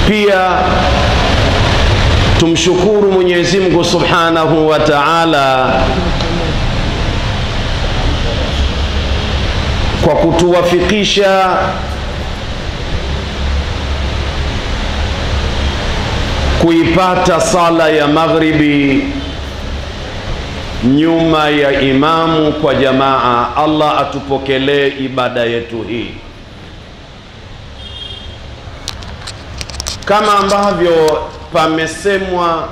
Pia tumshukuru Mwenyezi Mungu Subhanahu wa Ta'ala kwa kutuwafikisha kuipata sala ya maghribi nyuma ya imamu kwa jamaa. Allah atupokelee ibada yetu hii. Kama ambavyo pamesemwa,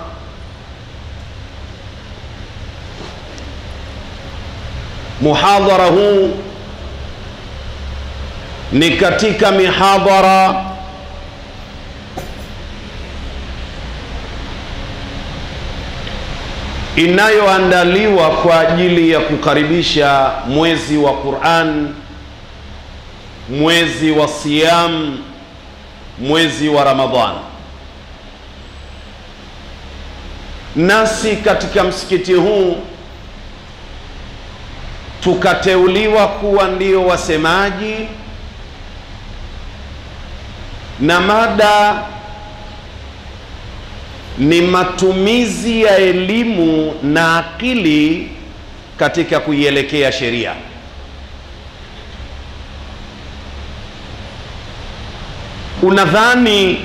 muhadhara huu ni katika mihadhara inayoandaliwa kwa ajili ya kukaribisha mwezi wa Qur'an, mwezi wa siyam, mwezi wa Ramadhan. Nasi katika msikiti huu tukateuliwa kuwa ndio wasemaji, na mada ni matumizi ya elimu na akili katika kuielekea sheria. Unadhani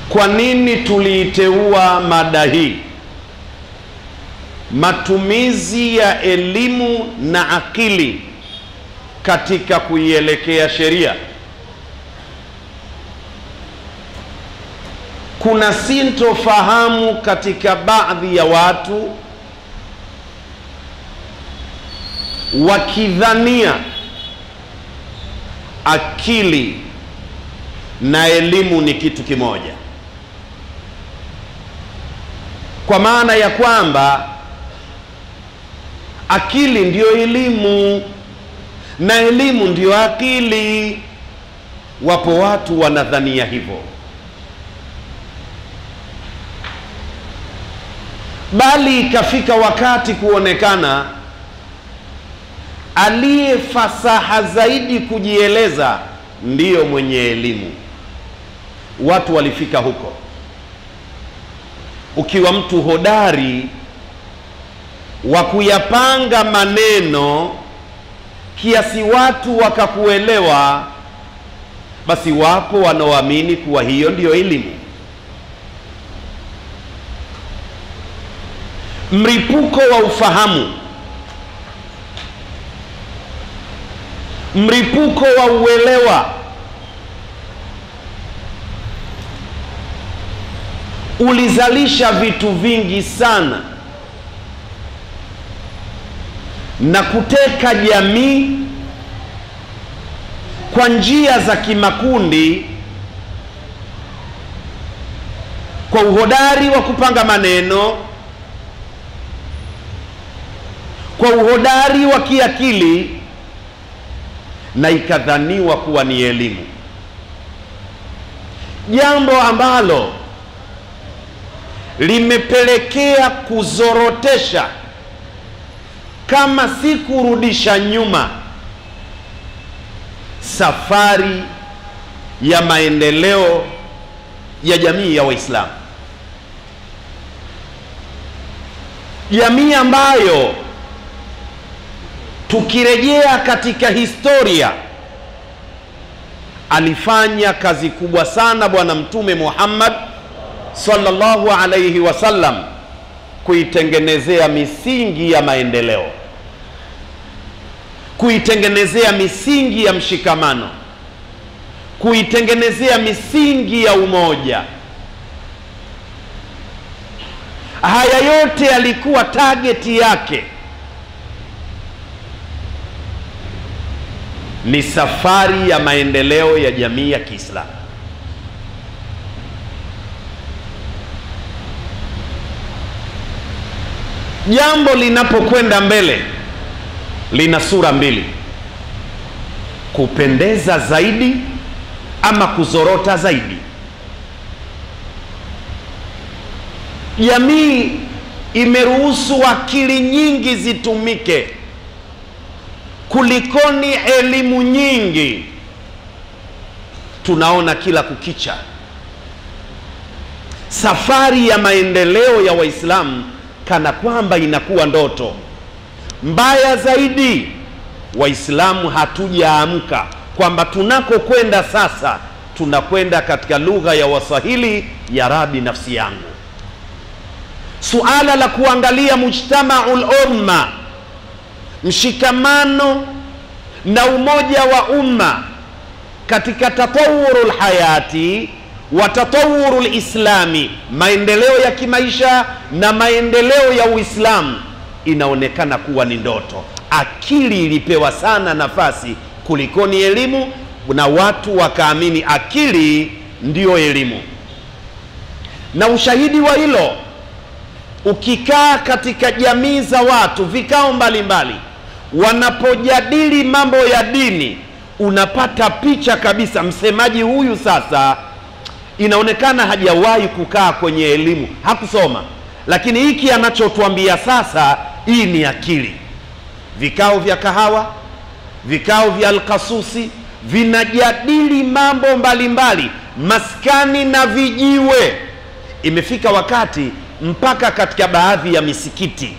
kwa nini tuliiteua mada hii? Matumizi ya elimu na akili katika kuielekea sheria. Kuna sintofahamu katika baadhi ya watu wakidhania akili na elimu ni kitu kimoja, kwa maana ya kwamba akili ndiyo elimu na elimu ndiyo akili. Wapo watu wanadhania hivyo, bali ikafika wakati kuonekana aliye fasaha zaidi kujieleza ndiyo mwenye elimu. Watu walifika huko. Ukiwa mtu hodari wa kuyapanga maneno kiasi watu wakakuelewa, basi wapo wanaoamini kuwa hiyo ndiyo elimu. Mripuko wa ufahamu, mripuko wa uelewa ulizalisha vitu vingi sana na kuteka jamii kwa njia za kimakundi, kwa uhodari wa kupanga maneno, kwa uhodari wa kiakili, na ikadhaniwa kuwa ni elimu, jambo ambalo limepelekea kuzorotesha kama si kurudisha nyuma safari ya maendeleo ya jamii ya Waislamu, jamii ambayo tukirejea katika historia alifanya kazi kubwa sana Bwana Mtume Muhammad sallallahu alayhi wasallam kuitengenezea misingi ya maendeleo, kuitengenezea misingi ya mshikamano, kuitengenezea misingi ya umoja. Haya yote yalikuwa targeti yake ni safari ya maendeleo ya jamii ya Kiislamu. Jambo linapokwenda mbele lina sura mbili: kupendeza zaidi ama kuzorota zaidi. Jamii imeruhusu akili nyingi zitumike kulikoni elimu nyingi, tunaona kila kukicha. Safari ya maendeleo ya Waislamu kana kwamba inakuwa ndoto. Mbaya zaidi, Waislamu hatujaamka kwamba tunakokwenda sasa tunakwenda katika lugha ya Waswahili ya rabi nafsi yangu. Suala la kuangalia mujtama'ul umma, mshikamano na umoja wa umma katika tatawurul hayati wa tatawurul islami, maendeleo ya kimaisha na maendeleo ya Uislamu, inaonekana kuwa ni ndoto. Akili ilipewa sana nafasi kulikoni elimu, na watu wakaamini akili ndiyo elimu. Na ushahidi wa hilo, ukikaa katika jamii za watu, vikao mbalimbali, wanapojadili mambo ya dini, unapata picha kabisa msemaji huyu sasa inaonekana hajawahi kukaa kwenye elimu, hakusoma, lakini hiki anachotuambia sasa, hii ni akili. Vikao vya kahawa, vikao vya alkasusi vinajadili mambo mbalimbali, maskani na vijiwe. Imefika wakati mpaka katika baadhi ya misikiti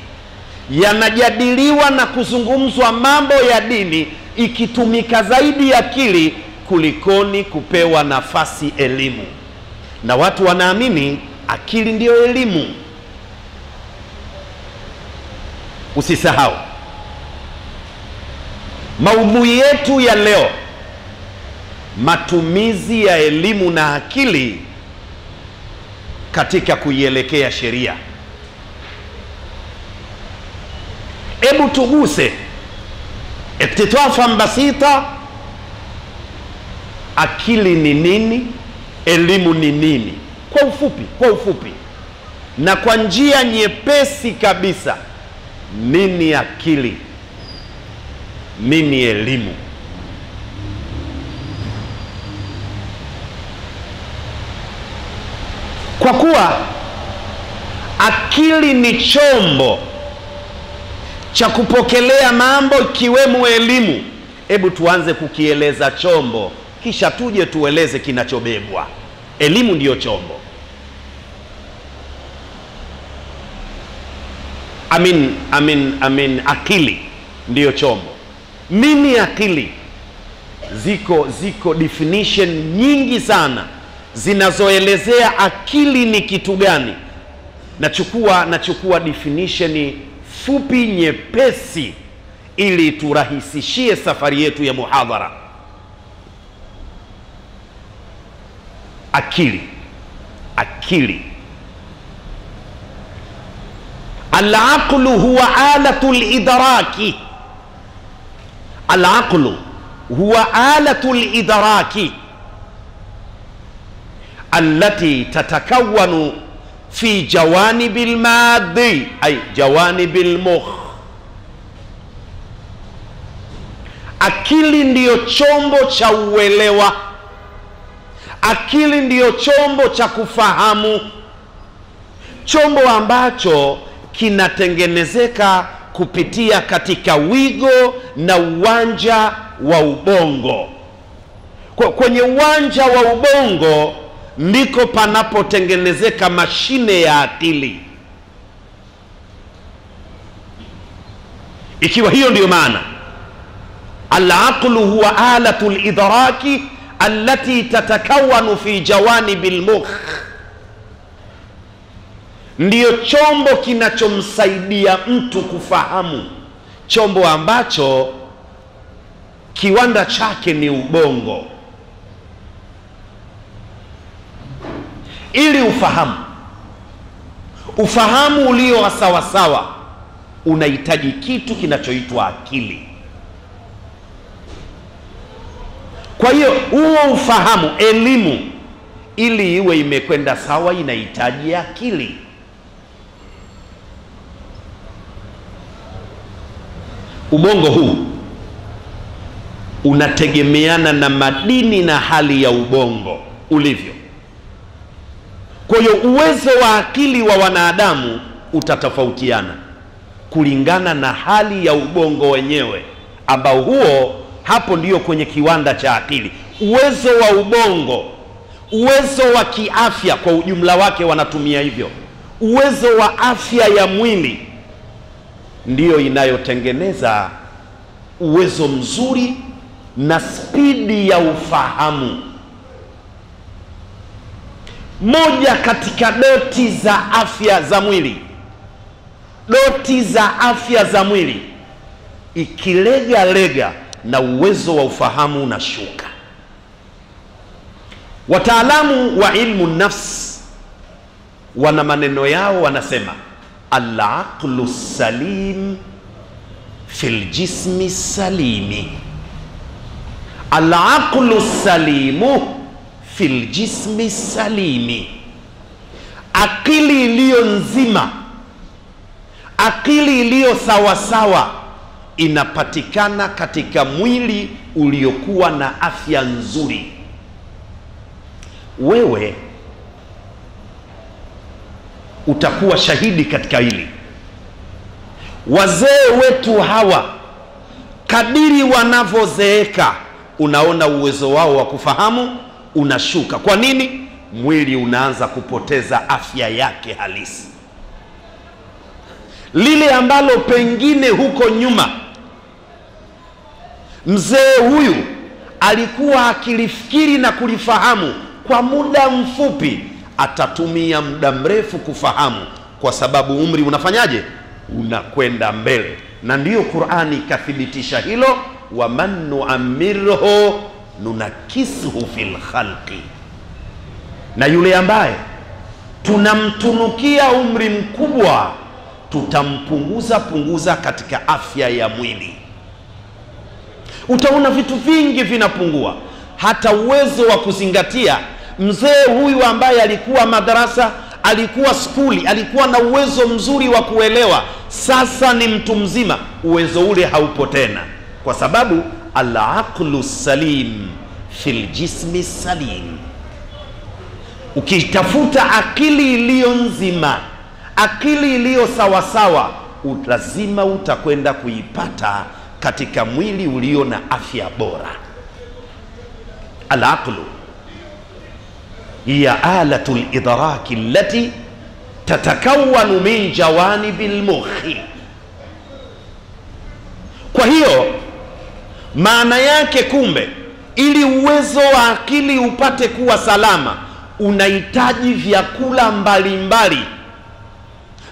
yanajadiliwa na kuzungumzwa mambo ya dini, ikitumika zaidi akili kulikoni kupewa nafasi elimu. Na watu wanaamini akili ndiyo elimu. Usisahau maudhui yetu ya leo, matumizi ya elimu na akili katika kuielekea sheria. Hebu tuguse iktitafan basita, akili ni nini, elimu ni nini, kwa ufupi na kwa njia nyepesi kabisa. Nini akili, nini elimu? Kwa kuwa akili ni chombo cha kupokelea mambo ikiwemo elimu, hebu tuanze kukieleza chombo, kisha tuje tueleze kinachobebwa. Elimu ndiyo chombo. Akili ndiyo chombo. Nini akili? Ziko definition nyingi sana zinazoelezea akili ni kitu gani. Nachukua definition fupi nyepesi ili turahisishie safari yetu ya muhadhara. Akili al-aqlu huwa alatul idraki. Al-aqlu huwa alatul idraki allati tatakawanu fi jawanibil maddi ay jawanibil mukh. Akili ndiyo chombo cha uelewa. Akili ndiyo chombo cha kufahamu, chombo ambacho kinatengenezeka kupitia katika wigo na uwanja wa ubongo. Kwenye uwanja wa ubongo ndiko panapotengenezeka mashine ya akili. Ikiwa hiyo ndiyo maana, al-aqlu huwa alatul idraki allati tatakawanu fi jawanibil mukh, ndiyo chombo kinachomsaidia mtu kufahamu, chombo ambacho kiwanda chake ni ubongo. Ili ufahamu ulio wa sawasawa, unahitaji kitu kinachoitwa akili. Kwa hiyo huo ufahamu, elimu, ili iwe imekwenda sawa, inahitaji akili. Ubongo huu unategemeana na madini na hali ya ubongo ulivyo. Kwa hiyo uwezo wa akili wa wanadamu utatofautiana kulingana na hali ya ubongo wenyewe, ambao huo hapo ndiyo kwenye kiwanda cha akili. Uwezo wa ubongo, uwezo wa kiafya kwa ujumla wake wanatumia hivyo. Uwezo wa afya ya mwili ndiyo inayotengeneza uwezo mzuri na spidi ya ufahamu. Moja katika doti za afya za mwili, doti za afya za mwili ikilega na uwezo wa ufahamu unashuka. Wataalamu wa ilmu nafs wana maneno yao, wanasema al-aqlu salim fil jismi salimi. Al-aqlu salimu fil jismi salimi. Akili iliyo nzima, akili iliyo sawasawa inapatikana katika mwili uliokuwa na afya nzuri. Wewe utakuwa shahidi katika hili. Wazee wetu hawa kadiri wanavyozeeka, unaona uwezo wao wa kufahamu unashuka. Kwa nini? Mwili unaanza kupoteza afya yake halisi. Lile ambalo pengine huko nyuma mzee huyu alikuwa akilifikiri na kulifahamu kwa muda mfupi, atatumia muda mrefu kufahamu, kwa sababu umri unafanyaje? Unakwenda mbele. Na ndiyo Qur'ani ikathibitisha hilo, wa man nu'ammirhu nunakisuhu fil khalqi. Na yule ambaye tunamtunukia umri mkubwa tutampunguza katika afya ya mwili. Utaona vitu vingi vinapungua, hata uwezo wa kuzingatia. Mzee huyu ambaye alikuwa madarasa, alikuwa skuli, alikuwa na uwezo mzuri wa kuelewa, sasa ni mtu mzima, uwezo ule haupo tena, kwa sababu al-aqlu salim fil jismi salim. Ukitafuta akili iliyo nzima, akili iliyo sawasawa, lazima utakwenda kuipata katika mwili ulio na afya bora. Al-aqlu hiya alatul idraki allati tatakawanu min jawanibil mukhi. Kwa hiyo maana yake, kumbe, ili uwezo wa akili upate kuwa salama, unahitaji vyakula mbalimbali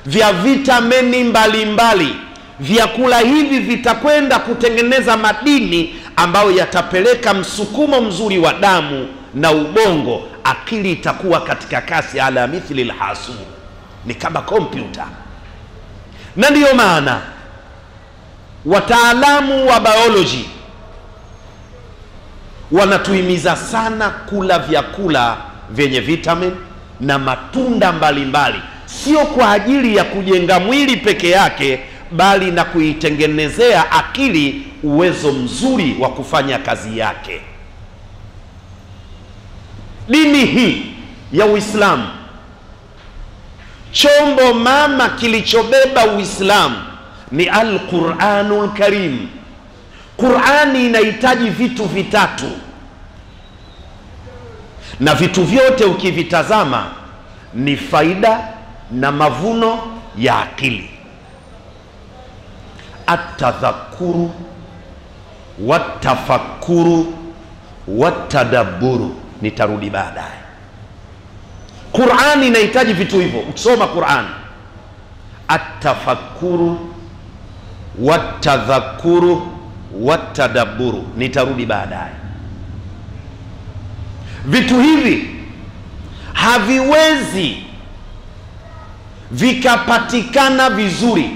vya vitamini mbalimbali. Vyakula hivi vitakwenda kutengeneza madini ambayo yatapeleka msukumo mzuri wa damu na ubongo. Akili itakuwa katika kasi ala mithli al-hasub, ni kama kompyuta. Na ndiyo maana wataalamu wa biology wanatuhimiza sana kula vyakula vyenye vitamin na matunda mbalimbali, sio kwa ajili ya kujenga mwili peke yake, bali na kuitengenezea akili uwezo mzuri wa kufanya kazi yake. Dini hii ya Uislamu, chombo mama kilichobeba Uislamu ni Al-Quranul Karim. Qurani inahitaji vitu vitatu, na vitu vyote ukivitazama ni faida na mavuno ya akili. At-tadhakkuru wat-tafakkuru wat-tadabburu. Nitarudi baadaye. Qur'ani inahitaji vitu hivyo. Ukisoma Qur'ani, at-tafakkuru wat-tadhakkuru wat-tadabburu, nitarudi baadaye. Vitu hivi haviwezi vikapatikana vizuri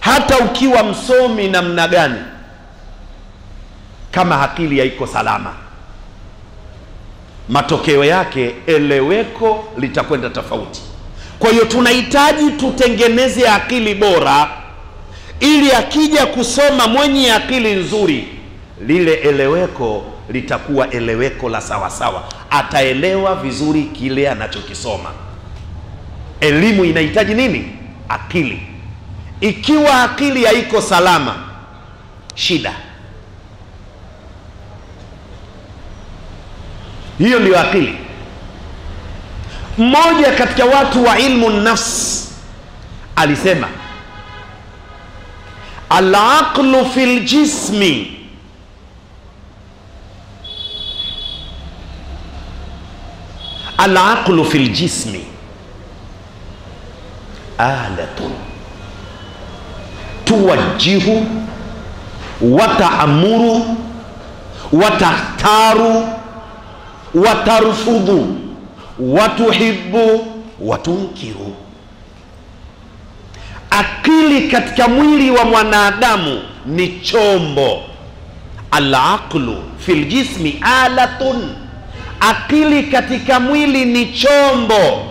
hata ukiwa msomi namna gani, kama akili haiko salama. Matokeo yake eleweko litakwenda tofauti. Kwa hiyo tunahitaji tutengeneze akili bora, ili akija kusoma mwenye akili nzuri, lile eleweko litakuwa eleweko la sawasawa, ataelewa vizuri kile anachokisoma. Elimu inahitaji nini? Akili. Ikiwa akili haiko salama, shida. Hiyo ndio akili. Mmoja katika watu wa ilmu nafs alisema, al-aqlu fil jismi al-aqlu fil jismi alatun tuwajjihu wa ta'muru wa tahtaru wa tarfudhu wa tuhibbu wa tunkiru. Akili katika mwili wa mwanadamu ni chombo. Al-aqlu fil jismi alatun, akili katika mwili ni chombo.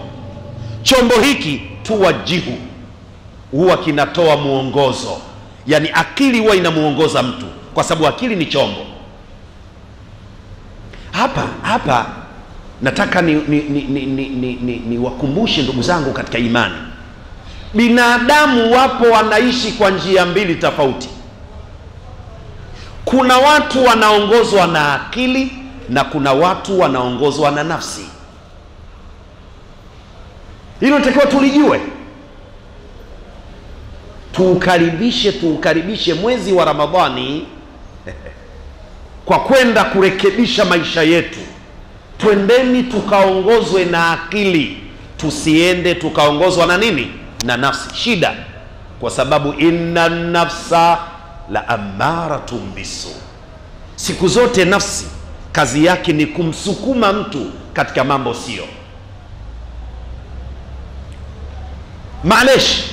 Chombo hiki tuwajihu, huwa kinatoa muongozo. Yani akili huwa inamuongoza mtu, kwa sababu akili ni chombo. Hapa nataka ni wakumbushe ndugu zangu katika imani. Binadamu wapo wanaishi kwa njia mbili tofauti. Kuna watu wanaongozwa na akili na kuna watu wanaongozwa na nafsi. Hilo natakiwa tulijue. Tuukaribishe mwezi wa Ramadhani kwa kwenda kurekebisha maisha yetu. Twendeni tukaongozwe na akili, tusiende tukaongozwa na nini? Na nafsi. Shida kwa sababu inna nafsa la amaratun bisu, siku zote nafsi kazi yake ni kumsukuma mtu katika mambo sio. Maalesh,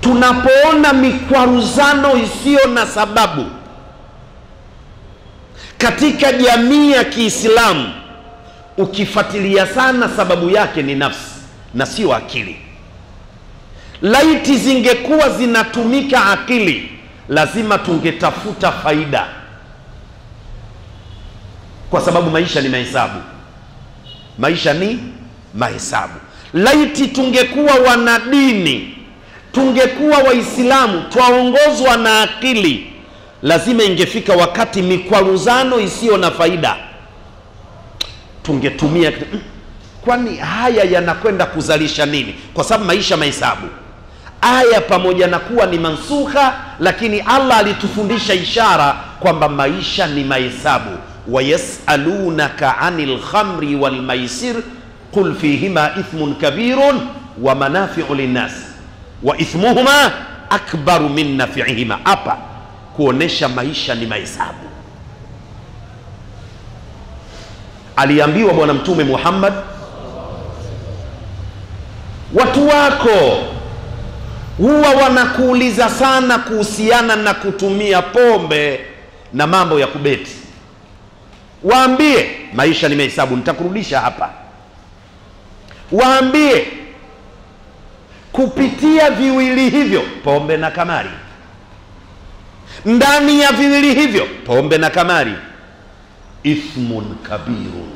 tunapoona mikwaruzano isiyo na sababu katika jamii ya Kiislamu, ukifuatilia sana sababu yake ni nafsi na sio akili. Laiti zingekuwa zinatumika akili, lazima tungetafuta faida, kwa sababu maisha ni mahesabu. Maisha ni mahesabu. Laiti tungekuwa wanadini, tungekuwa Waislamu, twaongozwa na akili, lazima ingefika wakati mikwaruzano isiyo na faida tungetumia, kwani haya yanakwenda kuzalisha nini? Kwa sababu maisha mahesabu. Aya pamoja na kuwa ni mansukha, lakini Allah alitufundisha ishara kwamba maisha ni mahesabu. Wayasalunaka anil khamri wal maisir qul fihima ithmun kabirun wa manafi'u linnas wa ithmuhuma akbaru min nafi'ihima. Hapa kuonesha maisha ni mahesabu. Aliambiwa Bwana Mtume Muhammad, watu wako huwa wanakuuliza sana kuhusiana na kutumia pombe na mambo ya kubeti. Waambie maisha ni mahesabu. Nitakurudisha hapa. Waambie kupitia viwili hivyo, pombe na kamari, ndani ya viwili hivyo, pombe na kamari, ithmun kabirun.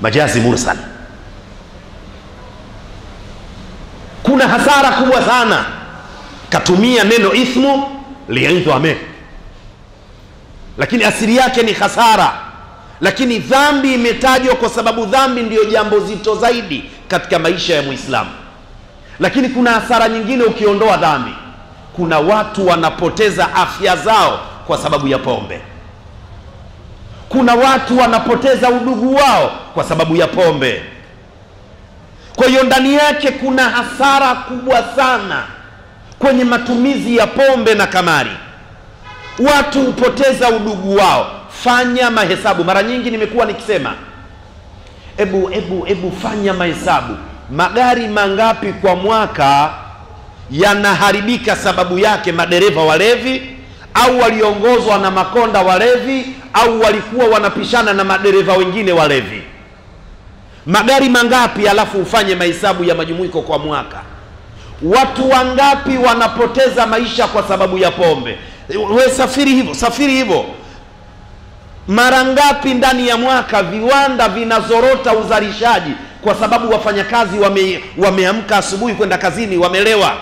Majazi mursal. Kuna hasara kubwa sana. Katumia neno ithmu li'idhame, lakini asili yake ni hasara. Lakini dhambi imetajwa kwa sababu dhambi ndiyo jambo zito zaidi katika maisha ya Muislamu. Lakini kuna hasara nyingine ukiondoa dhambi. Kuna watu wanapoteza afya zao kwa sababu ya pombe. Kuna watu wanapoteza udugu wao kwa sababu ya pombe. Kwa hiyo ndani yake kuna hasara kubwa sana kwenye matumizi ya pombe na kamari. Watu hupoteza udugu wao. Fanya mahesabu. Mara nyingi nimekuwa nikisema, ebu fanya mahesabu. Magari mangapi kwa mwaka yanaharibika sababu yake madereva walevi, au waliongozwa na makonda walevi, au walikuwa wanapishana na madereva wengine walevi? Magari mangapi? Alafu ufanye mahesabu ya majumuiko kwa mwaka. Watu wangapi wanapoteza maisha kwa sababu ya pombe? We safiri hivyo. Mara ngapi ndani ya mwaka viwanda vinazorota uzalishaji kwa sababu wafanyakazi wameamka asubuhi kwenda kazini wamelewa?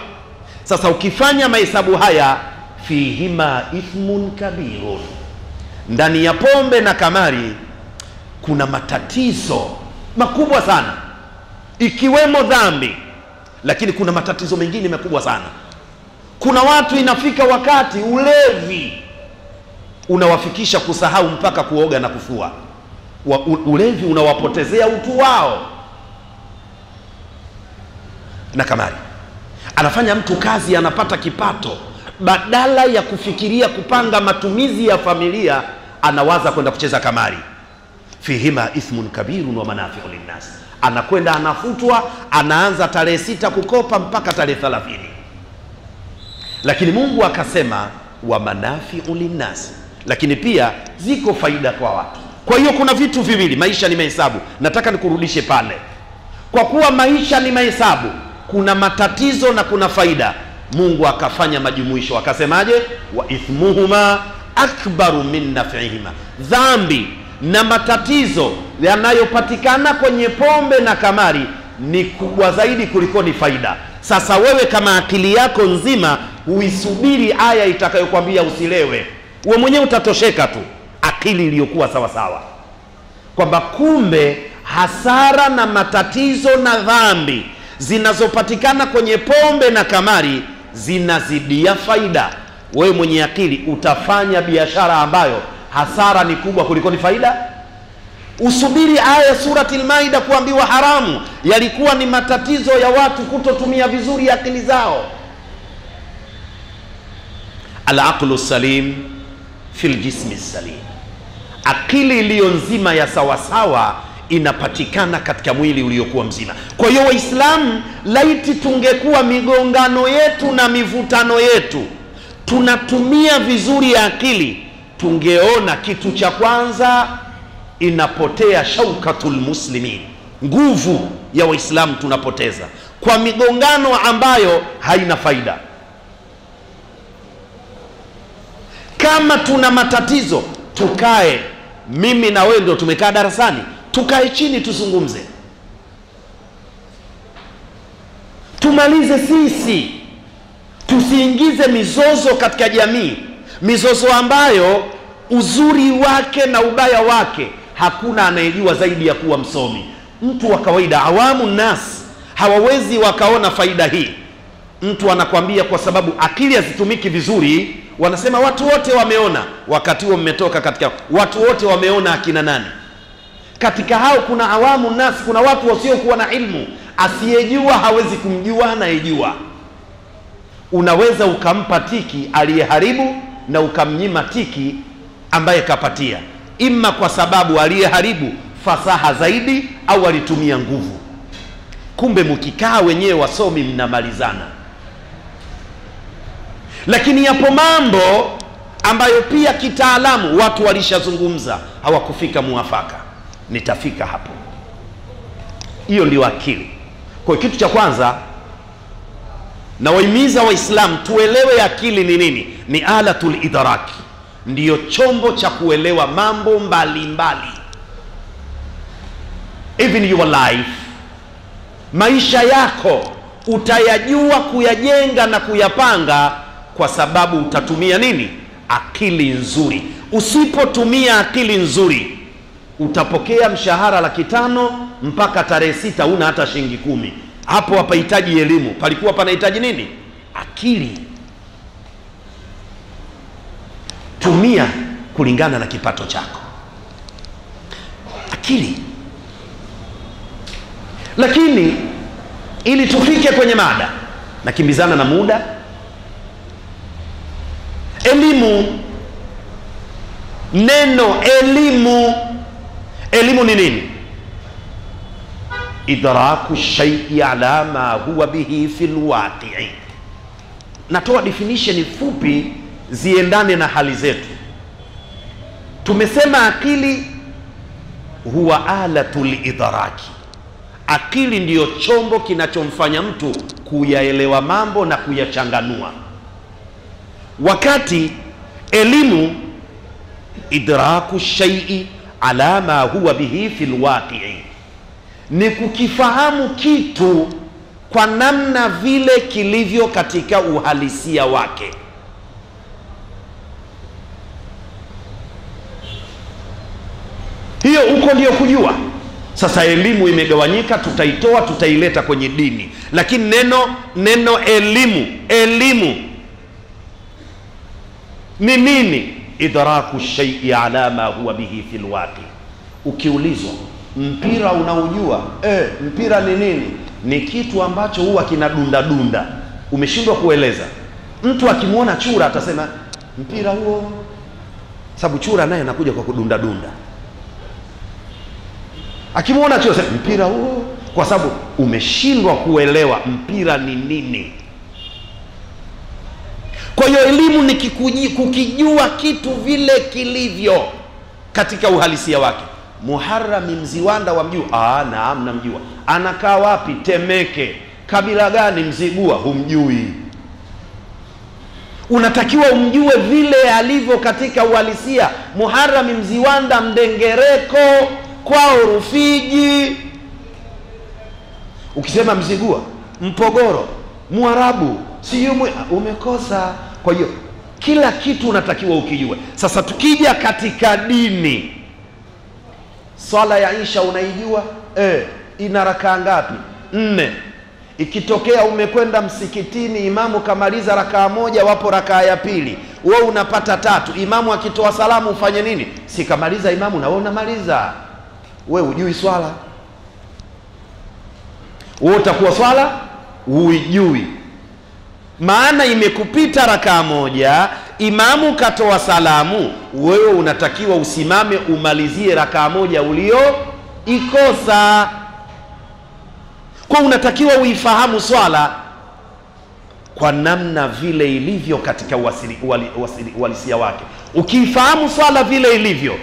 Sasa ukifanya mahesabu haya, fihima ithmun kabirun, ndani ya pombe na kamari kuna matatizo makubwa sana, ikiwemo dhambi, lakini kuna matatizo mengine makubwa sana. Kuna watu inafika wakati ulevi unawafikisha kusahau mpaka kuoga na kufua. Ulevi unawapotezea utu wao. Na kamari anafanya mtu kazi, anapata kipato, badala ya kufikiria kupanga matumizi ya familia, anawaza kwenda kucheza kamari. Fihima ithmun kabirun wa manafi'u linnas. Anakwenda anafutwa, anaanza tarehe 6 kukopa mpaka tarehe 30. Lakini Mungu akasema wa manafi'u linnas, lakini pia ziko faida kwa watu. Kwa hiyo kuna vitu viwili, maisha ni mahesabu. Nataka nikurudishe pale. Kwa kuwa maisha ni mahesabu, kuna matatizo na kuna faida. Mungu akafanya majumuisho, akasemaje? Wa ithmuhuma akbaru min naf'ihima. Dhambi na matatizo yanayopatikana kwenye pombe na kamari ni kubwa zaidi kuliko ni faida. Sasa wewe kama akili yako nzima uisubiri aya itakayokuambia usilewe, wewe mwenyewe utatosheka tu, akili iliyokuwa sawa sawa, kwamba kumbe hasara na matatizo na dhambi zinazopatikana kwenye pombe na kamari zinazidia faida. Wewe mwenye akili utafanya biashara ambayo hasara ni kubwa kuliko ni faida. Usubiri aya surati al-Maida kuambiwa haramu. Yalikuwa ni matatizo ya watu kutotumia vizuri akili zao. Al-aqlu salim fil jismi salim. Akili iliyo nzima ya sawasawa inapatikana katika mwili uliokuwa mzima. Kwa hiyo Waislamu, laiti tungekuwa migongano yetu na mivutano yetu tunatumia vizuri ya akili, tungeona kitu cha kwanza inapotea shaukatul muslimin, nguvu ya Waislamu tunapoteza kwa migongano ambayo haina faida. Kama tuna matatizo, tukae, mimi na wewe ndio tumekaa darasani, tukae chini tuzungumze, tumalize sisi, tusiingize mizozo katika jamii, mizozo ambayo uzuri wake na ubaya wake hakuna anayejua zaidi ya kuwa msomi. Mtu wa kawaida, awamu nas, hawawezi wakaona faida hii. Mtu anakwambia kwa sababu akili hazitumiki vizuri, wanasema watu wote wameona. Wakati huo mmetoka katika watu wote wameona akina nani? Katika hao kuna awamu nas, kuna watu wasiokuwa na ilmu. Asiyejua hawezi kumjua anayejua. Unaweza ukampa tiki aliyeharibu na ukamnyima tiki ambaye kapatia, ima kwa sababu aliyeharibu fasaha zaidi au alitumia nguvu. Kumbe mkikaa wenyewe wasomi mnamalizana. Lakini yapo mambo ambayo pia kitaalamu watu walishazungumza, hawakufika muafaka. Nitafika hapo. Hiyo ndio akili. Kwa kitu cha kwanza na wahimiza Waislamu tuelewe akili ni nini. Ni alatul idraki, ndiyo chombo cha kuelewa mambo mbalimbali. Even your life, maisha yako utayajua kuyajenga na kuyapanga kwa sababu utatumia nini? Akili nzuri. Usipotumia akili nzuri, utapokea mshahara 500,000 mpaka tarehe 6 una hata shilingi 10. Hapo hapahitaji elimu, palikuwa panahitaji nini? Akili. Tumia kulingana na kipato chako, akili. Lakini ili tufike kwenye mada, nakimbizana na muda. Elimu, neno elimu, elimu ni nini? Idraku shay'i ala ma huwa bihi fil waqi'i. Natoa definition fupi ziendane na hali zetu. Tumesema akili huwa alatul idraki. Akili ndiyo chombo kinachomfanya mtu kuyaelewa mambo na kuyachanganua. Wakati elimu idraku shay'i ala ma huwa bihi fil waqi'i, ni kukifahamu kitu kwa namna vile kilivyo katika uhalisia wake. Hiyo huko ndio kujua. Sasa elimu imegawanyika, tutaitoa tutaileta kwenye dini. Lakini neno elimu ni nini? Idraku shay'i ala ma huwa bihi fil waqi. Ukiulizwa mpira unaujua? Mpira ni nini? Ni kitu ambacho huwa kina dunda. Umeshindwa kueleza. Mtu akimwona chura atasema mpira huo, sababu chura naye anakuja kwa kudunda. Akimwona chura sema mpira huo, kwa sababu umeshindwa kuelewa mpira ni nini. Kwa hiyo elimu ni kukijua kitu vile kilivyo katika uhalisia wake. Muharrami Mziwanda wamjua? Naam, namjua. Anakaa wapi? Temeke. Kabila gani? Mzigua. Humjui. Unatakiwa umjue vile alivyo katika uhalisia. Muharrami Mziwanda Mdengereko, kwao Rufiji. Ukisema Mzigua, Mpogoro, Mwarabu, umekosa. Kwa hiyo kila kitu unatakiwa ukijue. Sasa tukija katika dini, swala ya Isha unaijua? Ina rakaa ngapi? 4. Ikitokea umekwenda msikitini, imamu kamaliza rakaa moja, wapo rakaa ya pili, wewe unapata 3, imamu akitoa salamu ufanye nini? Sikamaliza imamu na wewe unamaliza. Wewe hujui swala, wewe utakuwa swala huijui. Maana imekupita rakaa moja, imamu katoa salamu, wewe unatakiwa usimame umalizie rakaa moja ulioikosa. Kwa unatakiwa uifahamu swala kwa namna vile ilivyo katika uhalisia wake. Ukiifahamu swala vile ilivyo,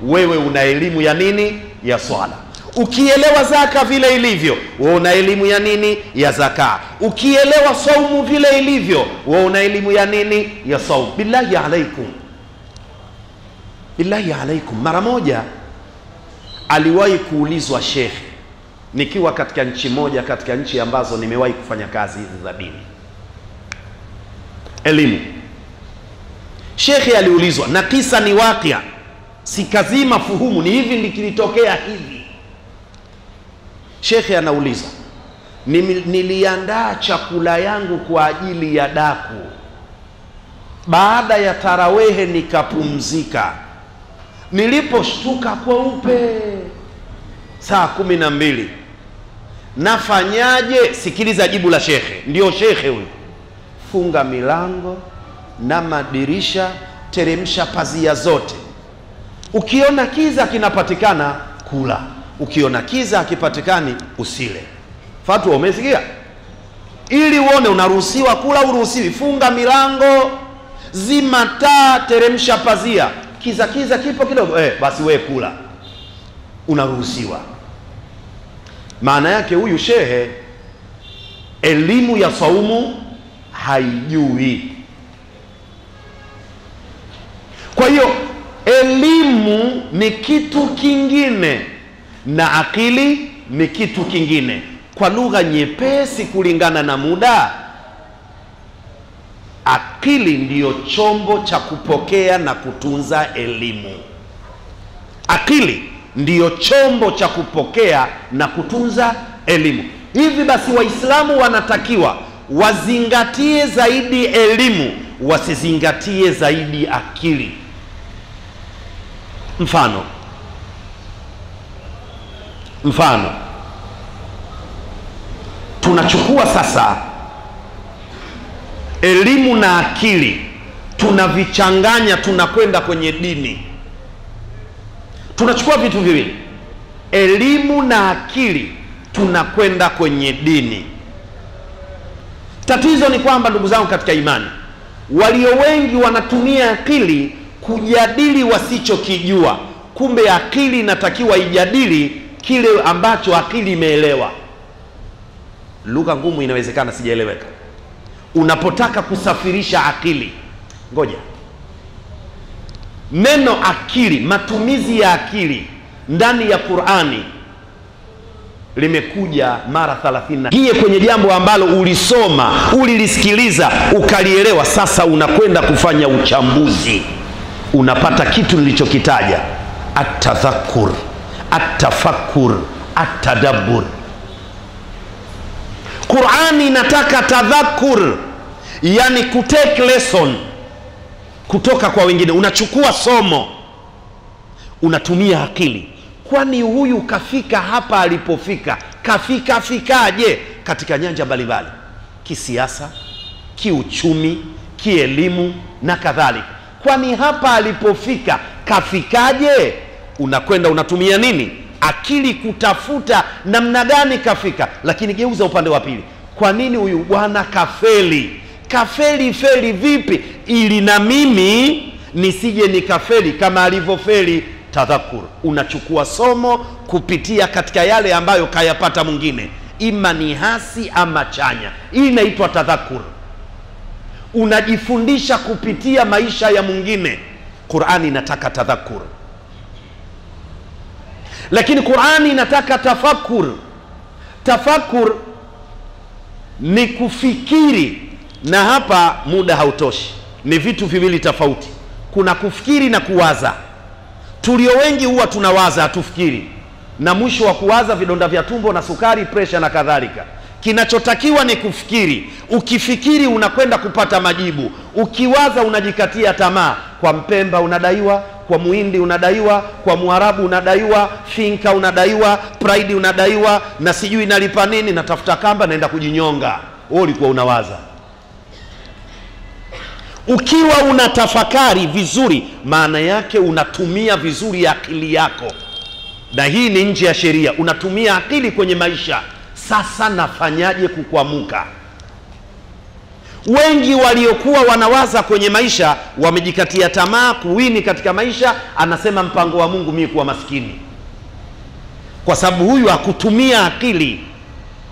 wewe una elimu ya nini? Ya swala. Ukielewa zaka vile ilivyo, wewe una elimu ya nini? Ya zaka. Ukielewa saumu vile ilivyo, wewe una elimu ya nini? Ya saumu. Billahi alaikum, mara moja aliwahi kuulizwa shekhi, nikiwa katika nchi moja katika nchi ambazo nimewahi kufanya kazi hizi za dini, elimu. Shekhi aliulizwa, na kisa ni wakia, sikazima fuhumu, ni hivi ndikilitokea hivi. Shekhi anauliza, niliandaa chakula yangu kwa ajili ya daku, baada ya tarawehe nikapumzika, niliposhtuka kweupe saa 12, nafanyaje? Sikiliza jibu la shekhe. Ndio shekhe huyu. Funga milango na madirisha, teremsha pazia zote. Ukiona kiza kinapatikana, kula. Ukiona kiza hakipatikani, usile. Fatwa umesikia? Ili uone unaruhusiwa kula uruhusiwi. Funga milango, zima taa, teremsha pazia. Kiza kipo kidogo, basi we kula, unaruhusiwa. Maana yake huyu shehe elimu ya saumu haijui. Kwa hiyo elimu ni kitu kingine na akili ni kitu kingine. Kwa lugha nyepesi kulingana na muda, akili ndiyo chombo cha kupokea na kutunza elimu. Akili ndiyo chombo cha kupokea na kutunza elimu. Hivi basi Waislamu wanatakiwa wazingatie zaidi elimu, wasizingatie zaidi akili. Mfano tunachukua sasa elimu na akili, tunavichanganya, tunakwenda kwenye dini. Tunachukua vitu viwili, elimu na akili, tunakwenda kwenye dini. Tatizo ni kwamba, ndugu zangu katika imani, walio wengi wanatumia akili kujadili wasichokijua. Kumbe akili inatakiwa ijadili kile ambacho akili imeelewa. Lugha ngumu inawezekana sijaeleweka. Unapotaka kusafirisha akili, ngoja, neno akili, matumizi ya akili ndani ya Qur'ani limekuja mara 30. Hiye kwenye jambo ambalo ulisoma, ulilisikiliza, ukalielewa, sasa unakwenda kufanya uchambuzi, unapata kitu nilichokitaja. atadhakur, atafakur, atadabbur. Qur'ani inataka tadhakur, yani kutake lesson kutoka kwa wengine. Unachukua somo, unatumia akili. Kwani huyu kafika hapa alipofika, fikaje? Katika nyanja mbalimbali, kisiasa, kiuchumi, kielimu na kadhalika. Kwani hapa alipofika kafikaje? Unakwenda unatumia nini? Akili, kutafuta namna gani kafika. Lakini geuza upande wa pili. Kwa nini huyu bwana kafeli? Feli vipi, ili na mimi nisije nikafeli kama alivyofeli? Tadhakur, unachukua somo kupitia katika yale ambayo kayapata mwingine, ima ni hasi ama chanya. Hii inaitwa tadhakur. Unajifundisha kupitia maisha ya mwingine. Qur'ani inataka tadhakur. Lakini Qur'ani inataka tafakur. Tafakur ni kufikiri, na hapa muda hautoshi. Ni vitu viwili tofauti. Kuna kufikiri na kuwaza. Tulio wengi huwa tunawaza, hatufikiri, na mwisho wa kuwaza vidonda vya tumbo na sukari, presha na kadhalika. Kinachotakiwa ni kufikiri. Ukifikiri unakwenda kupata majibu. Ukiwaza unajikatia tamaa. Kwa Mpemba unadaiwa, kwa Muhindi unadaiwa, kwa Mwarabu unadaiwa, finka unadaiwa, pride unadaiwa, na sijui nalipa nini, natafuta kamba naenda kujinyonga. Wewe ulikuwa unawaza. Ukiwa unatafakari vizuri, maana yake unatumia vizuri akili yako, na hii ni nje ya sheria. Unatumia akili kwenye maisha. Sasa nafanyaje kukwamuka? Wengi waliokuwa wanawaza kwenye maisha wamejikatia tamaa kuwini katika maisha. Anasema mpango wa Mungu mimi kuwa maskini, kwa sababu huyu hakutumia akili,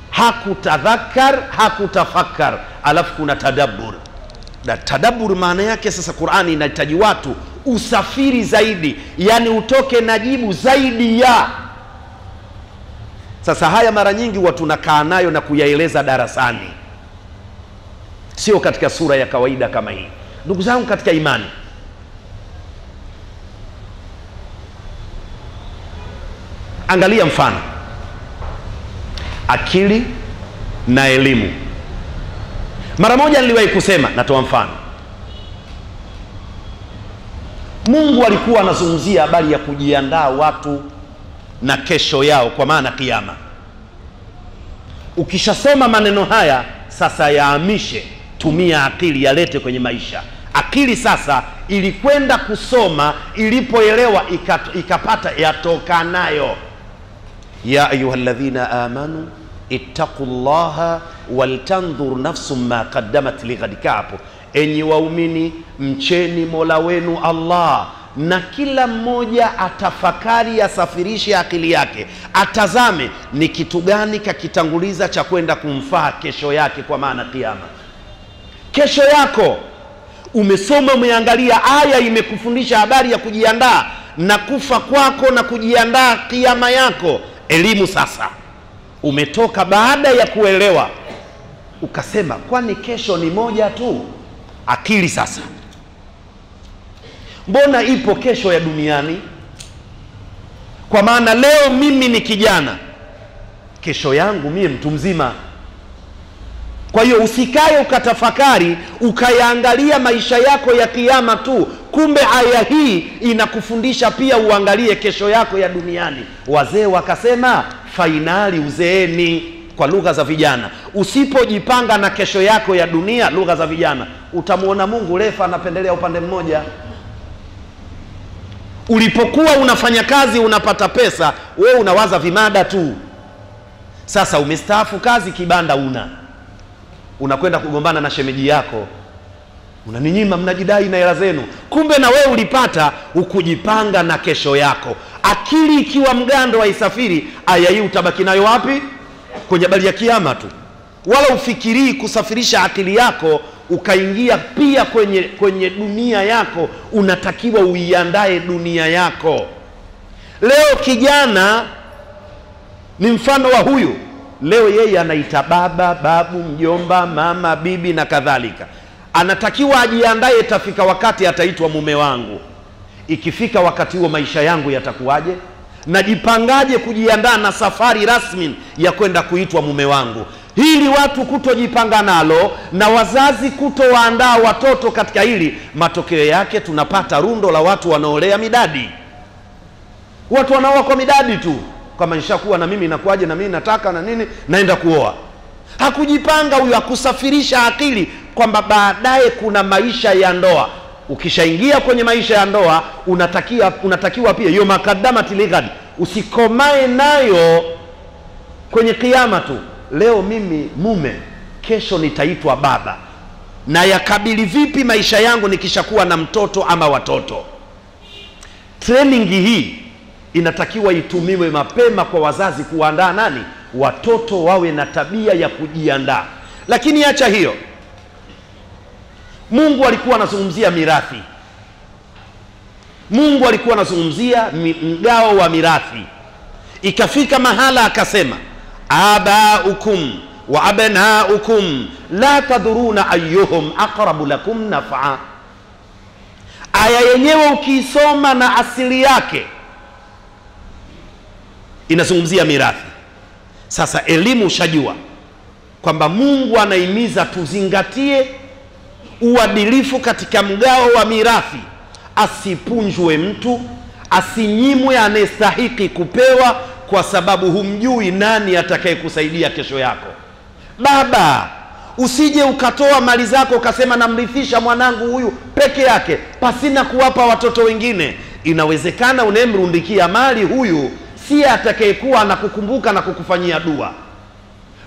hakutadhakkar, hakutafakar. Alafu kuna tadabbur. Na tadabbur maana yake sasa, Qur'ani inahitaji watu usafiri zaidi, yani utoke na jibu zaidi ya. Sasa haya mara nyingi watu tunakaa nayo na kuyaeleza darasani, sio katika sura ya kawaida kama hii. Ndugu zangu katika imani, angalia mfano akili na elimu. Mara moja niliwahi kusema, natoa mfano. Mungu alikuwa anazungumzia habari ya kujiandaa watu na kesho yao, kwa maana kiyama. Ukishasoma maneno haya sasa yaamishe, tumia akili, yalete kwenye maisha. Akili sasa ilikwenda kusoma, ilipoelewa ikapata yatokanayo. Ya ayyuhalladhina amanu ittaqullaha waltanzur nafsum ma qaddamat lighadika. Hapo, enyi waumini, mcheni Mola wenu Allah, na kila mmoja atafakari, asafirishe akili yake, atazame ni kitu gani kakitanguliza cha kwenda kumfaa kesho yake, kwa maana kiyama. Kesho yako umesoma, umeangalia aya imekufundisha habari ya kujiandaa na kufa kwako na kujiandaa kiyama yako. Elimu sasa umetoka baada ya kuelewa, ukasema kwani kesho ni moja tu? Akili sasa, mbona ipo kesho ya duniani? Kwa maana leo mimi ni kijana, kesho yangu mimi mtu mzima. Kwa hiyo usikae ukatafakari ukayaangalia maisha yako ya kiyama tu. Kumbe aya hii inakufundisha pia uangalie kesho yako ya duniani. Wazee wakasema fainali uzeeni, kwa lugha za vijana. Usipojipanga na kesho yako ya dunia, lugha za vijana, utamuona Mungu refa anapendelea upande mmoja. Ulipokuwa unafanya kazi unapata pesa, wewe unawaza vimada tu. Sasa umestaafu kazi, kibanda unakwenda kugombana na shemeji yako, unaninyima, mnajidai na hela zenu. Kumbe na wewe ulipata, ukujipanga na kesho yako. Akili ikiwa mgando haisafiri, aya hii utabaki nayo wapi? Kwenye habari ya kiyama tu. Wala ufikirii kusafirisha akili yako ukaingia pia kwenye dunia yako. Unatakiwa uiandae dunia yako. Leo kijana ni mfano wa huyu. Leo yeye anaita baba, babu, mjomba, mama, bibi na kadhalika. Anatakiwa ajiandae, tafika wakati ataitwa mume wangu. ikifika wakati huo maisha yangu yatakuwaje? Najipangaje kujiandaa na safari rasmi ya kwenda kuitwa mume wangu? Hili watu kutojipanga nalo na wazazi kutowaandaa watoto katika hili, matokeo yake tunapata rundo la watu wanaolea midadi. Watu wanaoa kwa midadi tu, kama nishakuwa na mimi inakuwaje, na mimi nataka na nini, naenda kuoa. Hakujipanga huyu, hakusafirisha akili kwamba baadaye kuna maisha ya ndoa. Ukishaingia kwenye maisha ya ndoa unatakiwa pia hiyo makadamati ligadi usikomae nayo kwenye kiyama tu. Leo mimi mume, kesho nitaitwa baba, na yakabili vipi maisha yangu nikishakuwa na mtoto ama watoto? Training hii inatakiwa itumiwe mapema kwa wazazi kuandaa nani? Watoto wawe na tabia ya kujiandaa. Lakini acha hiyo, Mungu alikuwa anazungumzia mirathi. Mungu alikuwa anazungumzia mgao wa mirathi. Ikafika mahala akasema, abaukum wa abnaukum la tadhuruna ayyuhum aqrabu lakum naf'a. Aya yenyewe ukiisoma na asili yake inazungumzia mirathi. Sasa elimu ushajua kwamba Mungu anahimiza tuzingatie uadilifu katika mgao wa mirathi, asipunjwe mtu, asinyimwe anayestahiki kupewa, kwa sababu humjui nani atakayekusaidia kesho yako. Baba, usije ukatoa mali zako ukasema namrithisha mwanangu huyu peke yake pasina kuwapa watoto wengine. Inawezekana unemrundikia mali huyu si atakayekuwa anakukumbuka na kukufanyia dua.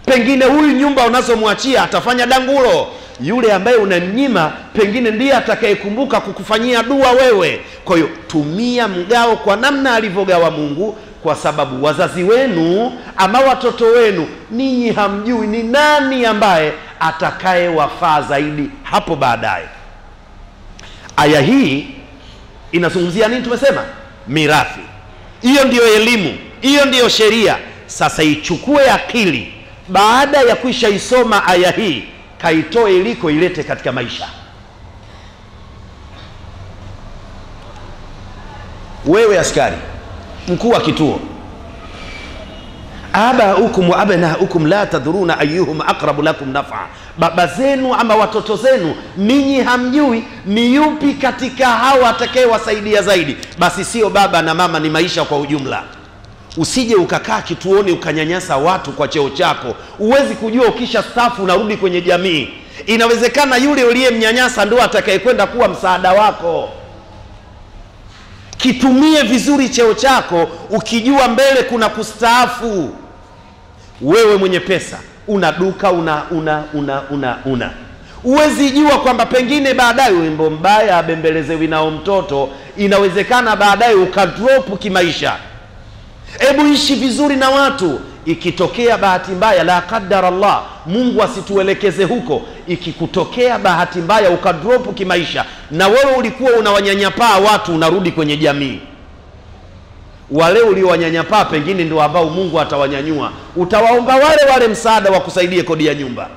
Pengine huyu nyumba unazomwachia atafanya dangulo, yule ambaye unamnyima pengine ndiye atakayekumbuka kukufanyia dua wewe. Kwa hiyo tumia mgao kwa namna alivyogawa Mungu, kwa sababu wazazi wenu ama watoto wenu ninyi hamjui ni nani ambaye atakaye wafaa zaidi hapo baadaye. Aya hii inazungumzia nini? Tumesema mirathi. Hiyo ndiyo elimu, hiyo ndiyo sheria. Sasa ichukue akili, baada ya kuisha isoma aya hii, kaitoe iliko ilete katika maisha. Wewe askari, mkuu wa kituo, abaukum wa abnaukum la tadhuruna ayyuhum aqrabu lakum naf'a. Baba zenu ama watoto zenu ninyi hamjui ni yupi katika hawa atakayewasaidia zaidi. Basi sio baba na mama, ni maisha kwa ujumla. Usije ukakaa kituoni ukanyanyasa watu kwa cheo chako. Uwezi kujua ukisha stafu unarudi kwenye jamii, inawezekana yule uliyemnyanyasa ndio atakayekwenda kuwa msaada wako. Kitumie vizuri cheo chako ukijua mbele kuna kustaafu. Wewe mwenye pesa, una duka, una uwezi jua kwamba pengine baadaye wimbo mbaya abembelezewi nao mtoto, inawezekana baadaye ukadrop kimaisha. Hebu ishi vizuri na watu. Ikitokea bahati mbaya, la qaddar Allah, Mungu asituelekeze huko, ikikutokea bahati mbaya ukadrop kimaisha na wewe ulikuwa unawanyanyapaa watu, unarudi kwenye jamii, wale uliowanyanyapaa pengine ndio ambao Mungu atawanyanyua. Utawaomba wale msaada wa kusaidie kodi ya nyumba.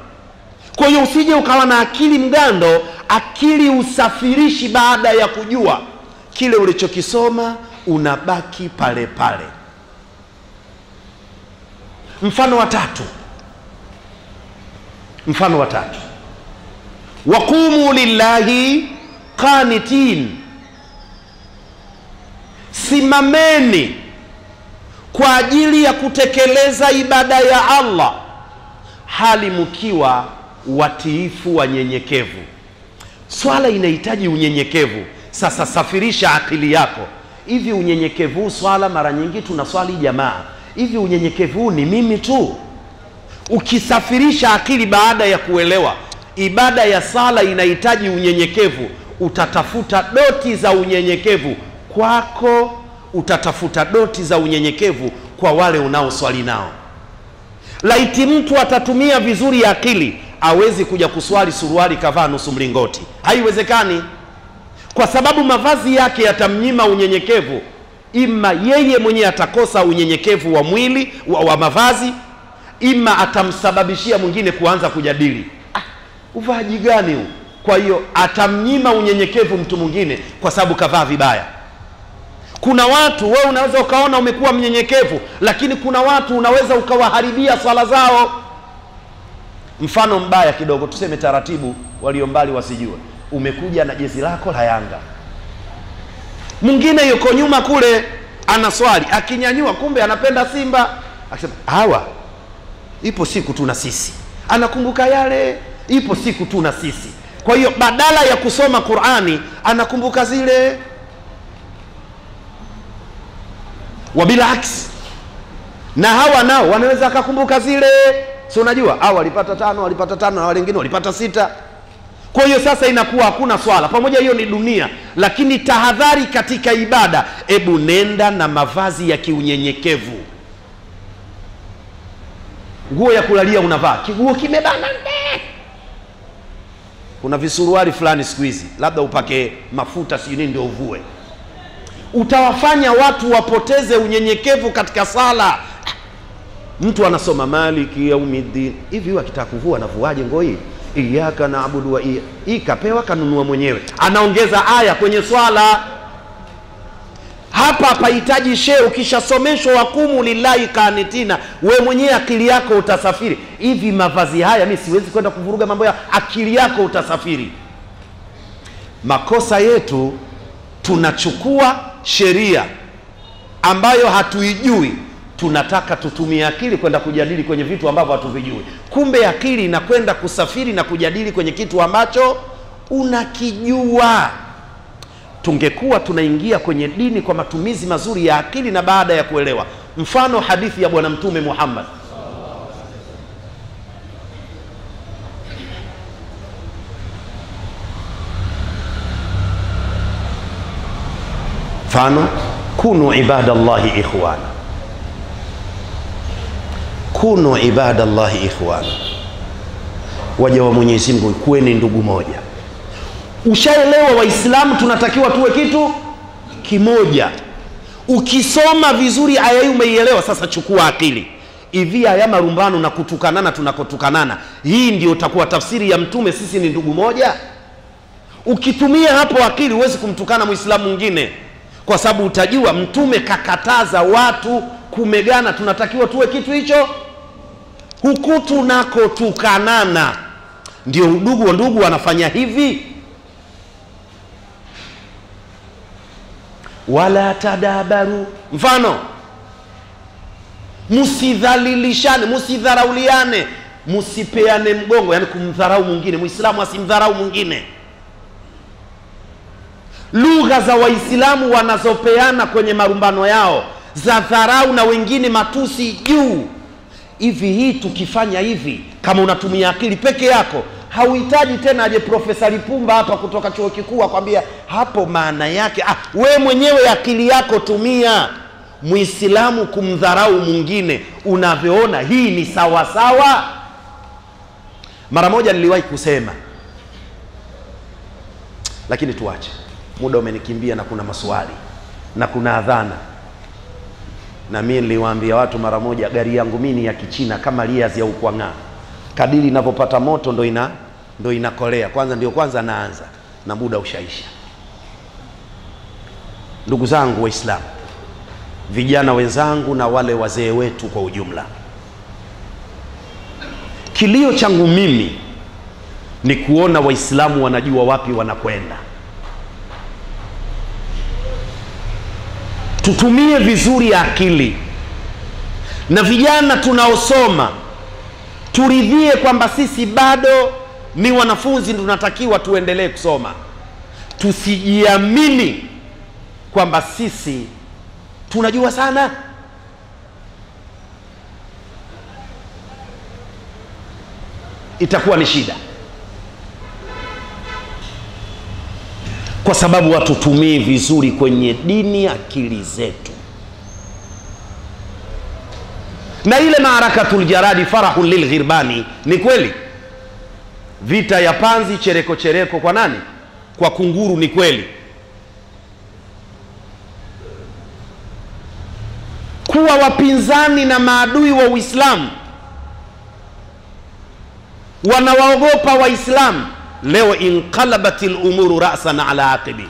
Kwa hiyo usije ukawa na akili mgando, akili usafirishi baada ya kujua kile ulichokisoma, unabaki pale pale. Mfano wa tatu, waqumu lillahi qanitin, simameni kwa ajili ya kutekeleza ibada ya Allah hali mkiwa watiifu, wanyenyekevu. Swala inahitaji unyenyekevu. Sasa safirisha akili yako. Hivi unyenyekevu swala, mara nyingi tunaswali jamaa, hivi unyenyekevu ni mimi tu? Ukisafirisha akili baada ya kuelewa ibada ya sala inahitaji unyenyekevu, utatafuta doti za unyenyekevu kwako, utatafuta doti za unyenyekevu kwa wale unaoswali nao. Laiti mtu atatumia vizuri akili, hawezi kuja kuswali suruali kavaa nusu mlingoti. Haiwezekani, kwa sababu mavazi yake yatamnyima unyenyekevu. Ima yeye mwenye atakosa unyenyekevu wa mwili wa mavazi, ima atamsababishia mwingine kuanza kujadili, uvaaji gani huu? Kwa hiyo atamnyima unyenyekevu mtu mwingine kwa sababu kavaa vibaya. Kuna watu wewe unaweza ukaona umekuwa mnyenyekevu, lakini kuna watu unaweza ukawaharibia swala zao. Mfano mbaya kidogo, tuseme taratibu, walio mbali wasijue. Umekuja na jezi lako la Yanga, mwingine yuko nyuma kule anaswali, akinyanyua kumbe anapenda Simba, akisema hawa ipo siku tu na sisi, anakumbuka yale ipo siku tu na sisi. Kwa hiyo badala ya kusoma Qur'ani anakumbuka zile. Wabilaks, na hawa nao wanaweza akakumbuka zile. Si unajua hawa walipata 5 na wale wengine walipata 6. Kwa hiyo sasa inakuwa hakuna swala. Pamoja hiyo ni dunia, lakini tahadhari katika ibada. Ebu nenda na mavazi ya kiunyenyekevu. Nguo ya kulalia unavaa, kiguo kimebana nde. Kuna visuruari fulani siku hizi, labda upake mafuta sijui ndio uvue. Utawafanya watu wapoteze unyenyekevu katika sala. Mtu anasoma Maliki yaumiddin, hivi huwa akitaka kuvua anavuaje nguo hii? Iyyaka na'budu wa hii kapewa kanunua mwenyewe. Anaongeza aya kwenye swala. Hapa pahitaji shehe. Ukishasomeshwa wakumu lillahi kanitina, we mwenyewe akili yako utasafiri. Hivi mavazi haya mimi siwezi kwenda kuvuruga mambo ya akili yako, utasafiri. Makosa yetu, tunachukua sheria ambayo hatuijui, tunataka tutumie akili kwenda kujadili kwenye vitu ambavyo hatuvijui. Kumbe akili inakwenda kusafiri na kujadili kwenye kitu ambacho unakijua. Tungekuwa tunaingia kwenye dini kwa matumizi mazuri ya akili na baada ya kuelewa. Mfano hadithi ya Bwana Mtume Muhammad. Mfano, kunu ibadallahi ikhwana, kunu ibadallahi ikhwana, waja wa Mwenyezi Mungu kuweni ndugu moja. Ushaelewa Waislamu tunatakiwa tuwe kitu kimoja. Ukisoma vizuri aya hii umeielewa, sasa chukua akili. Hivi aya marumbano na kutukanana tunakotukanana, hii ndio utakuwa tafsiri ya Mtume sisi ni ndugu moja? Ukitumia hapo akili huwezi kumtukana Muislamu mwingine, kwa sababu utajua Mtume kakataza watu kumegana, tunatakiwa tuwe kitu hicho. Huku tunakotukanana ndio ndugu wa ndugu wanafanya hivi. Wala tadabaru, mfano musidhalilishane, musidharauliane, musipeane mgongo, yani kumdharau mwingine. Muislamu asimdharau mwingine. Lugha za Waislamu wanazopeana kwenye marumbano yao za dharau na wengine matusi juu. Hivi hii tukifanya hivi, kama unatumia akili peke yako, hauhitaji tena aje Profesa Lipumba hapa kutoka chuo kikuu akwambia hapo maana yake. We mwenyewe akili yako tumia. Muislamu kumdharau mwingine, unavyoona hii ni sawa sawa? Mara moja niliwahi kusema, lakini tuache, muda umenikimbia na kuna maswali na kuna adhana. Na mimi niliwaambia watu mara moja, gari yangu mimi ya Kichina kama Liaz ya Ukwang'a, kadiri inavyopata moto ndo inakolea. Kwanza naanza na muda ushaisha. Ndugu zangu Waislamu, vijana wenzangu na wale wazee wetu kwa ujumla, kilio changu mimi ni kuona Waislamu wanajua wapi wanakwenda. Tutumie vizuri akili, na vijana tunaosoma turidhie kwamba sisi bado ni wanafunzi, tunatakiwa tuendelee kusoma. Tusijiamini kwamba sisi tunajua sana. Itakuwa ni shida, kwa sababu watutumie vizuri kwenye dini akili zetu. Na ile maarakatul jaradi farahun lilghirbani, ni kweli vita ya panzi chereko kwa nani? Kwa kunguru, ni kweli. Kuwa wapinzani na maadui wa Uislamu, wanawaogopa Waislamu. Leo inqalabatil umuru ra'san ala aqibi,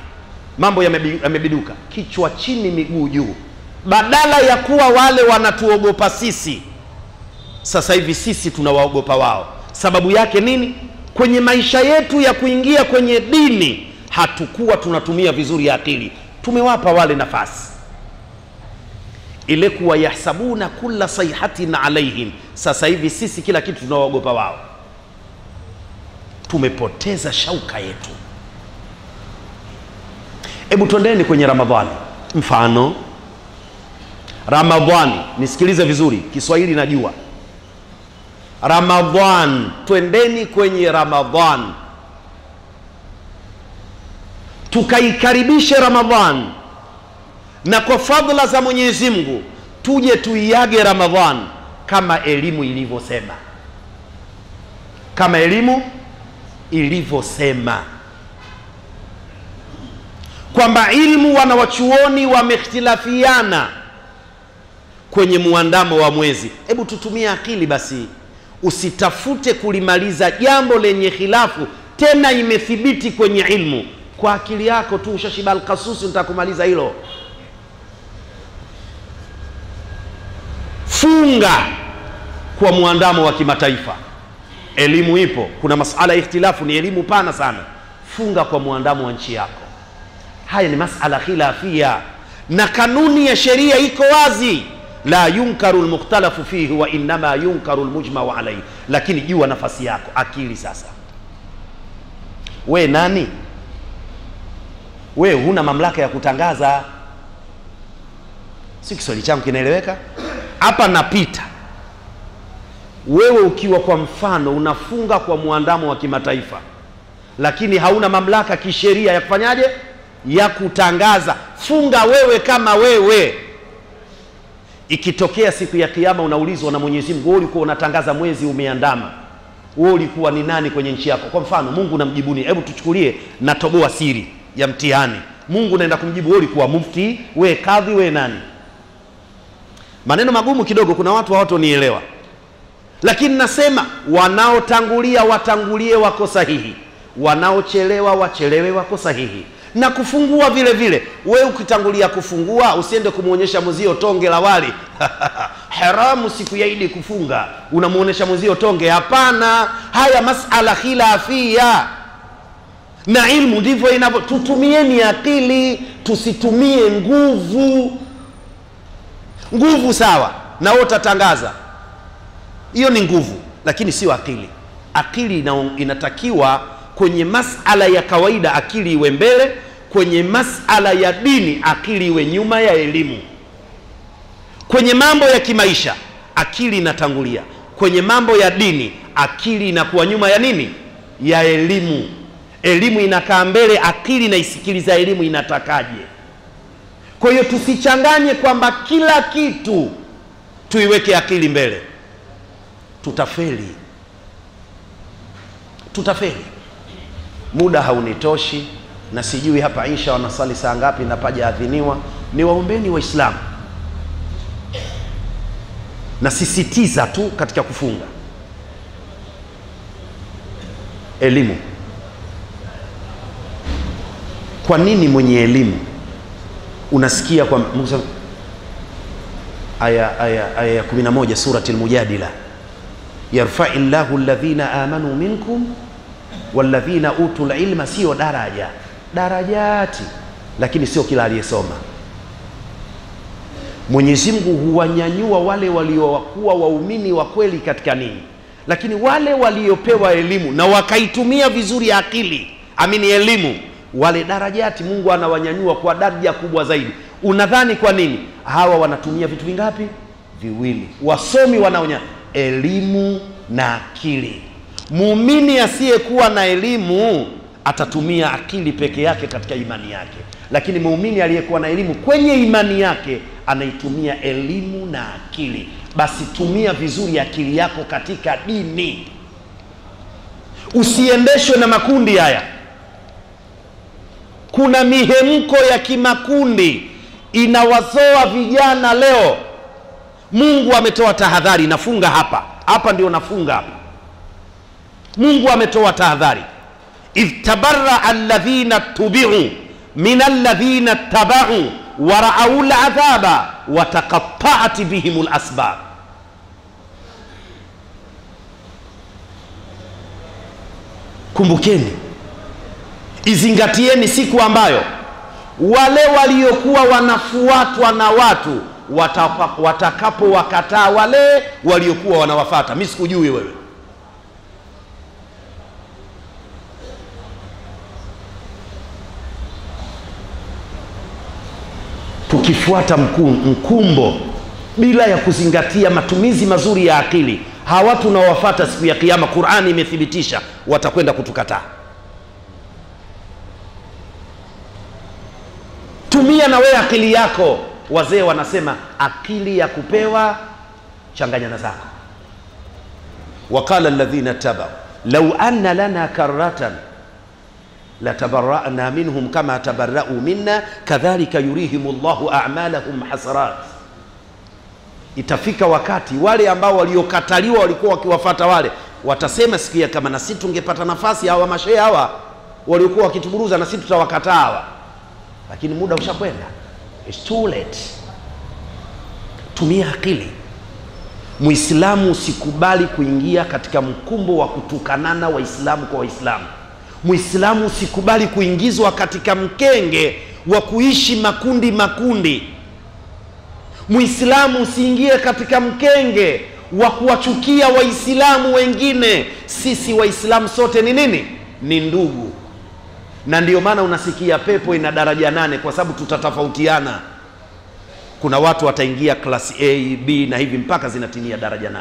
mambo yamebiduka, kichwa chini miguu juu. Badala ya kuwa wale wanatuogopa sisi, sasa hivi sisi tunawaogopa wao. Sababu yake nini? Kwenye maisha yetu ya kuingia kwenye dini hatukuwa tunatumia vizuri akili, tumewapa wale nafasi ile kuwa yahsabuna kulla sayhatin alaihim. Sasa hivi sisi kila kitu tunawaogopa wao, tumepoteza shauka yetu. Hebu twendeni kwenye Ramadhani. Mfano Ramadhani, nisikilize vizuri, Kiswahili najua. Ramadhan, twendeni kwenye Ramadhan, tukaikaribishe Ramadhan, na kwa fadhila za Mwenyezi Mungu tuje tuiage Ramadhan kama elimu ilivyosema, kama elimu ilivyosema, kwamba ilmu wanawachuoni wamehtilafiana kwenye muandamo wa mwezi. Hebu tutumie akili basi, usitafute kulimaliza jambo lenye khilafu, tena imethibiti kwenye ilmu. Kwa akili yako tu ushashiba al-kasusi, nitakumaliza hilo. Funga kwa muandamo wa kimataifa, elimu ipo, kuna masala ya ikhtilafu, ni elimu pana sana. Funga kwa muandamo wa nchi yako. Haya ni masala khilafia, na kanuni ya sheria iko wazi, la yunkaru almukhtalafu fihi wa inma yunkaru almujma'u alayhi. Lakini jua nafasi yako, akili. Sasa we nani? We huna mamlaka ya kutangaza. Si Kiswahili changu kinaeleweka? Hapa napita, wewe ukiwa kwa mfano unafunga kwa muandamo wa kimataifa, lakini hauna mamlaka kisheria ya kufanyaje, ya kutangaza. Funga wewe kama wewe. Ikitokea siku ya kiyama unaulizwa na Mwenyezi Mungu, wewe ulikuwa unatangaza mwezi umeandama, wewe ulikuwa ni nani kwenye nchi yako? Kwa mfano Mungu namjibuni, hebu tuchukulie natoboa siri ya mtihani. Mungu naenda kumjibu, wewe ulikuwa mufti, wewe kadhi, wewe nani? Maneno magumu kidogo, kuna watu hawatonielewa, lakini nasema wanaotangulia watangulie, wako sahihi, wanaochelewa wachelewe, wako sahihi. Na kufungua vile vile, wewe ukitangulia kufungua usiende kumuonyesha mzio tonge la wali haramu siku ya Idi kufunga, unamuonesha mzio tonge. Hapana, haya masala khilafia, na ilmu ndivyo inavyo. Tutumieni akili, tusitumie nguvu. Nguvu sawa, na wewe utatangaza, hiyo ni nguvu, lakini sio akili. Akili inatakiwa kwenye masala ya kawaida akili iwe mbele, kwenye masala ya dini akili iwe nyuma ya elimu. Kwenye mambo ya kimaisha akili inatangulia, kwenye mambo ya dini akili inakuwa nyuma ya nini? Ya elimu. Elimu inakaa mbele, akili na isikiliza elimu inatakaje. Kwa hiyo tusichanganye kwamba kila kitu tuiweke akili mbele, tutafeli. Tutafeli. Muda haunitoshi, na sijui hapa Isha wanasali saa ngapi na paja adhiniwa. Ni waombeni Waislamu, na sisitiza tu katika kufunga, elimu. Kwa nini mwenye elimu unasikia kwa Musa aya 11 surati al-Mujadila, yarfa'illahu alladhina amanu minkum walladhina utul ilma, sio daraja, darajati, lakini sio kila aliyesoma. Mwenyezi Mungu huwanyanyua wale waliokuwa waumini wa kweli katika nini, lakini wale waliopewa elimu na wakaitumia vizuri akili, amini elimu, wale darajati Mungu anawanyanyua kwa daraja kubwa zaidi. Unadhani kwa nini? Hawa wanatumia vitu vingapi? Viwili. Wasomi wanaonya elimu na akili. Muumini asiyekuwa na elimu atatumia akili peke yake katika imani yake, lakini muumini aliyekuwa na elimu kwenye imani yake anaitumia elimu na akili. Basi tumia vizuri akili yako katika dini, usiendeshwe na makundi haya. Kuna mihemko ya kimakundi inawazoa vijana leo. Mungu ametoa tahadhari, nafunga hapa ndio nafunga hapa. Mungu ametoa tahadhari, idh tabarra alladhina tubi'u min alladhina ittaba'u wa ra'aw al'adhaba wa taqatta'at bihim al'asbab. Kumbukeni, izingatieni siku ambayo wale waliokuwa wanafuatwa na watu watakapo wakataa wale waliokuwa wanawafata. Mimi sikujui wewe. Tukifuata mkumbo bila ya kuzingatia matumizi mazuri ya akili, hawa watu tunaowafata siku ya kiyama, Qur'ani imethibitisha watakwenda kutukataa. Tumia na wewe akili yako. Wazee wanasema akili ya kupewa changanya na zako. Waqala alladhina tabau law anna lana karratan latabarra'na minhum kama tabarra'u minna kadhalika yurihimullahu a'malahum hasarat. Itafika wakati wale ambao waliokataliwa walikuwa wakiwafuata wale watasema sikia, kama na sisi tungepata nafasi hawa mashehe hawa waliokuwa wakituburuza na sisi tutawakataa hawa. Lakini muda ushakwenda. It's too late. Tumia akili. Muislamu usikubali kuingia katika mkumbo wa kutukanana Waislamu kwa Waislamu. Muislamu usikubali kuingizwa katika mkenge wa kuishi makundi makundi. Muislamu usiingie katika mkenge wa kuwachukia Waislamu wengine. Sisi Waislamu sote ni nini? Ni ndugu. Na ndio maana unasikia pepo ina daraja 8, kwa sababu tutatofautiana. Kuna watu wataingia klasi A, B na hivi mpaka zinatimia daraja 8.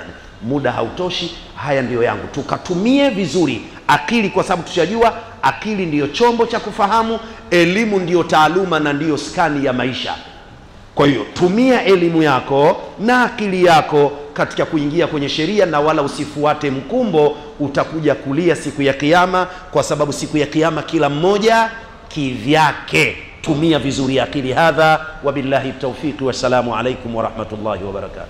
Muda hautoshi. Haya ndiyo yangu, tukatumie vizuri akili, kwa sababu tushajua akili ndiyo chombo cha kufahamu, elimu ndiyo taaluma na ndiyo skani ya maisha. Kwa hiyo tumia elimu yako na akili yako katika kuingia kwenye sheria, na wala usifuate mkumbo. Utakuja kulia siku ya kiyama, kwa sababu siku ya kiyama kila mmoja kivyake. Tumia vizuri akili. Hadha wabillahi tawfiq, wassalamu alaikum warahmatullahi wabarakatuh.